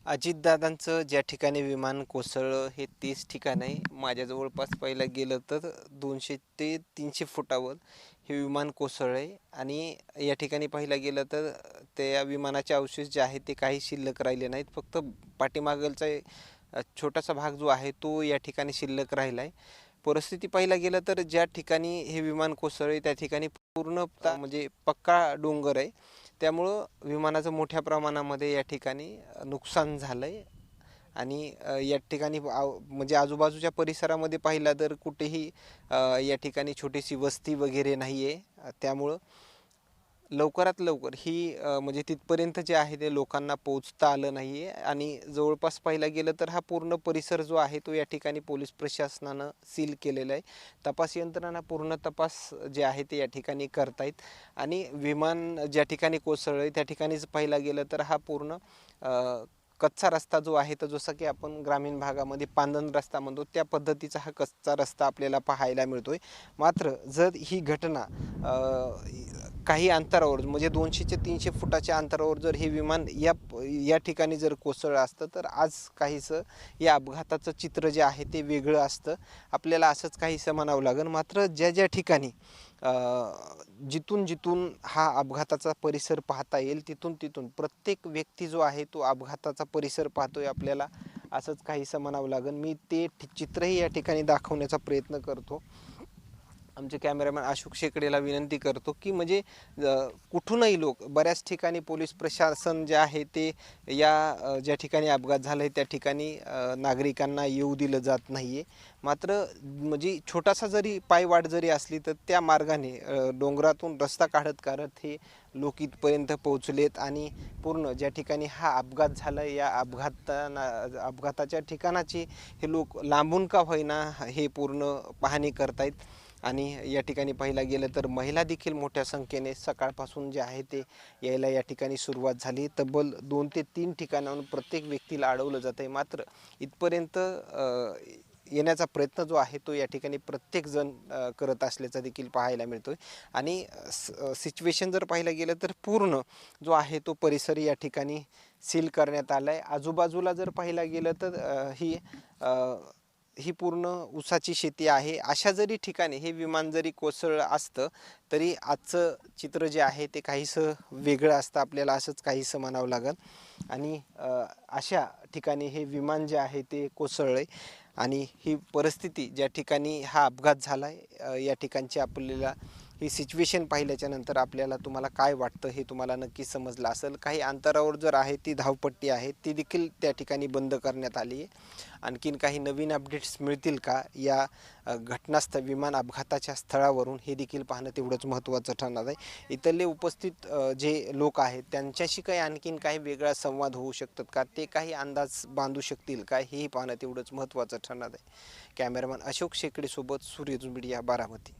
अजितदादांचं ज्या ठिकाणी विमान कोसळलं हे तेच ठिकाण आहे. माझ्या जवळपास पहिलं गेलं तर 200 ते 300 फुटावर हे विमान कोसळलं आहे आणि या ठिकाणी पाहिलं गेलं तर त्या विमानाचे अवशेष जे आहेत ते काही शिल्लक राहिले नाहीत. फक्त पाठीमागचा छोटासा भाग जो आहे तो या ठिकाणी शिल्लक राहिला आहे. परिस्थिती पाहिला गेलं तर ज्या ठिकाणी हे विमान कोसळले त्या ठिकाणी पूर्णतः म्हणजे पक्का डोंगर आहे. त्यामुळं विमानाचं मोठ्या प्रमाणामध्ये या ठिकाणी नुकसान झालं आहे आणि या ठिकाणी म्हणजे आजूबाजूच्या परिसरामध्ये पाहिलं तर कुठेही या ठिकाणी छोटीशी वस्ती वगैरे नाही आहे. त्यामुळं लवकरात लवकर ही म्हणजे तिथपर्यंत जे आहे ते लोकांना पोहोचता आलं नाही आहे आणि जवळपास पाहायला गेलं तर हा पूर्ण परिसर जो आहे तो या ठिकाणी पोलीस प्रशासनानं सील केलेला आहे. तपास यंत्रणा पूर्ण तपास जे आहे ते या ठिकाणी करतायत आणि विमान ज्या ठिकाणी कोसळलं आहे त्या ठिकाणीच पाहायला गेलं तर हा पूर्ण कच्चा रस्ता जो आहे तर जसं की आपण ग्रामीण भागामध्ये पांदन रस्ता म्हणतो त्या पद्धतीचा हा कच्चा रस्ता आपल्याला पाहायला मिळतोय. मात्र जर ही घटना काही अंतरावर म्हणजे 200 ते 300 फुटाच्या अंतरावर जर हे विमान या ठिकाणी जर कोसळलं असतं तर आज काहीसं या अपघाताचं चित्र जे आहे ते वेगळं असतं. आपल्याला असंच काहीसं म्हणावं लागेल. मात्र ज्या ज्या ठिकाणी जिथून जिथून हा अपघाताचा परिसर पाहता येईल तिथून तिथून प्रत्येक व्यक्ती जो आहे तो अपघाताचा परिसर पाहतोय आपल्याला असंच काहीसं म्हणावं लागेल. मी ते चित्रही या ठिकाणी दाखवण्याचा प्रयत्न करतो. आमचे कॅमेरामॅन अशोक शेकडेला विनंती करतो की म्हणजे कुठूनही लोक बऱ्याच ठिकाणी पोलीस प्रशासन जे आहे ते ज्या ठिकाणी अपघात झाला आहे त्या ठिकाणी नागरिकांना येऊ दिलं जात नाही आहे. मात्र म्हणजे छोटासा जरी पायवाट जरी असली तर त्या मार्गाने डोंगरातून रस्ता काढत काढत हे लोक इथपर्यंत पोहोचलेत आणि पूर्ण ज्या ठिकाणी हा अपघात झाला या अपघाताच्या ठिकाणाची हे लोक लांबून का होईना हे पूर्ण पाहणी करतायत. आणि या ठिकाणी पाहिलं गेलं तर महिला देखील मोठ्या संख्येने सकाळपासून जे आहे ते यायला या ठिकाणी सुरुवात झाली. तब्बल 2 ते 3 ठिकाणाहून प्रत्येक व्यक्तीला अडवलं जात आहे. मात्र इथपर्यंत येण्याचा प्रयत्न जो आहे तो या ठिकाणी प्रत्येकजण करत असल्याचा देखील पाहायला मिळतोय आणि सिच्युएशन जर पाहिलं गेलं तर पूर्ण जो आहे तो परिसर या ठिकाणी सील करण्यात आला आहे. आजूबाजूला जर पाहिलं गेलं तर ही पूर्ण ऊसाची शेती आहे. अशा जरी ठिकाणी हे विमान जरी कोसळलं असतं तरी आजचं चित्र जे आहे ते काहीसं वेगळं असतं. आपल्याला असंच काहीसं म्हणावं लागेल आणि अशा ठिकाणी हे विमान जे आहे ते कोसळलं आणि ही परिस्थिती ज्या ठिकाणी हा अपघात झाला आहे या ठिकाणची आपल्याला ही सिच्युएशन पाहिल्याच्या नंतर आपल्याला तुम्हाला काय वाटतं हे तुम्हाला नक्की समजलं असेल. काही अंतरावर जर आहे ती धावपट्टी आहे ती देखील त्या ठिकाणी बंद करण्यात आली आहे. आणखीन काही नवीन अपडेट्स मिळतील का या घटनास्थळ विमान अपघाताच्या स्थळावरून हे देखील पाहणं तेवढंच महत्त्वाचं ठरणार आहे. इथले उपस्थित जे लोक आहेत त्यांच्याशी काही आणखीन काही वेगळा संवाद होऊ शकतात का ते काही अंदाज बांधू शकतील का हेही पाहणं तेवढंच महत्त्वाचं ठरणार आहे. Cameraman Ashok शेकडेसोबत सूर्यज media Baramati.